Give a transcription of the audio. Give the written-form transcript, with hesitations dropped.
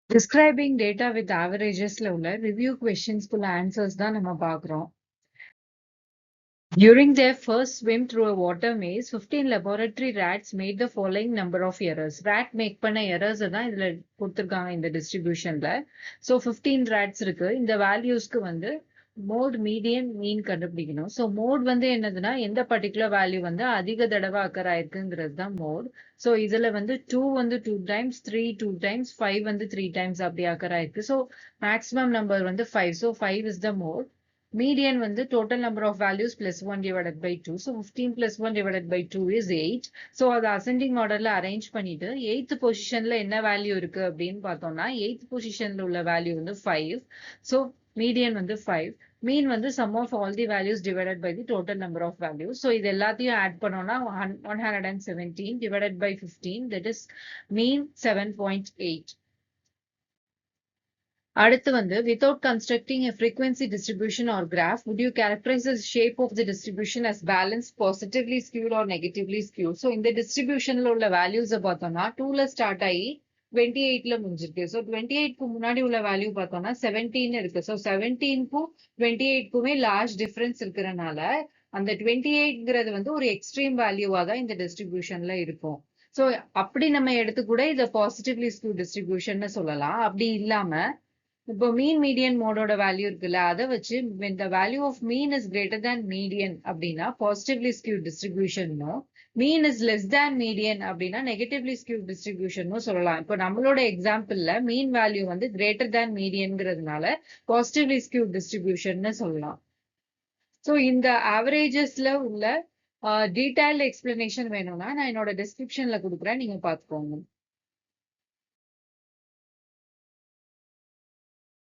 Describing data with averagesல உள்ள review questionsக்குள்ள answers தான் நம்ம பார்க்கிறோம். During their first swim through a water maze, 15 laboratory rats made the following number of errors. Rat make பண்ண errors தான் இதுல கொடுத்திருக்காங்க இந்த distributionல. So 15 rats இருக்கு. இந்த valuesக்கு வந்து mode, median, mean கண்டுபிடிக்கணும். So mode வந்து என்னதுன்னா எந்த particular value வந்து அதிக தடவை occur ஆயிருக்குங்கிறது தான் mode. So இதுல வந்து 2 வந்து 2 times, 3 2 times, 5 வந்து 3 times அப்படி occur ஆயிருக்கு. So maximum number வந்து 5. So 5 is the mode. Median வந்து total number of values plus 1 divided by 2. So 15 plus 1 divided by 2 is 8. So அது ascending orderல arrange பண்ணிட்டு 8th positionல என்ன value இருக்கு அப்படின்னு பார்த்தோம்னா 8th positionல உள்ள value வந்து 5. So median வந்து 5. Mean வந்து sum of all the values divided by the total number of values. So இது எல்லாத்தையும் add பண்ணோம்னா 117 divided by 15, that is mean 7.8. அடுத்து வந்து without constructing a frequency distribution or graph, would you characterize the shape of the distribution as balanced, positively skewed or negatively skewed? So இந்த distributionல உள்ள values பார்த்தோம்னா 2ல start ஆகி 28ல முடிஞ்சிருக்கு. So 28க்கு முன்னாடி உள்ள value பார்த்தோம்னா 17 இருக்கு. So 17க்கும் 28க்குமே லார்ஜ் டிஃபரன்ஸ் இருக்கிறனால அந்த 28ங்கிறது வந்து ஒரு எக்ஸ்ட்ரீம் வேல்யூவா தான் இந்த டிஸ்ட்ரிபியூஷன்ல இருக்கும். ஸோ அப்படி நம்ம எடுத்து கூட இதை பாசிட்டிவ்லி ஸ்கியூ டிஸ்ட்ரிபியூஷன் சொல்லலாம். அப்படி இல்லாம இப்போ மீன் மீடியன் மோடோட வேல்யூ இருக்குல்ல அதை வச்சு when the value of mean is greater than median அப்படின்னா பாசிட்டிவ்லி ஸ்கியூ டிஸ்ட்ரிபியூஷனும் mean is less than median அப்படின்னா நெகட்டிவ்லி ஸ்கியூ டிஸ்ட்ரிபியூஷனும் சொல்லலாம். இப்போ நம்மளோட எக்ஸாம்பிள்ல மீன் வேல்யூ வந்து கிரேட்டர் தேன் மீடியன்ங்கிறதுனால பாசிட்டிவ்லி ஸ்கியூ டிஸ்ட்ரிபியூஷன் சொல்லலாம். ஸோ இந்த ஆவரேஜஸ்ல உள்ள டீடைல்டு எக்ஸ்பிளனேஷன் வேணும்னா நான் என்னோட டிஸ்கிரிப்ஷன்ல கொடுக்குறேன், நீங்க பார்த்துக்கோங்க.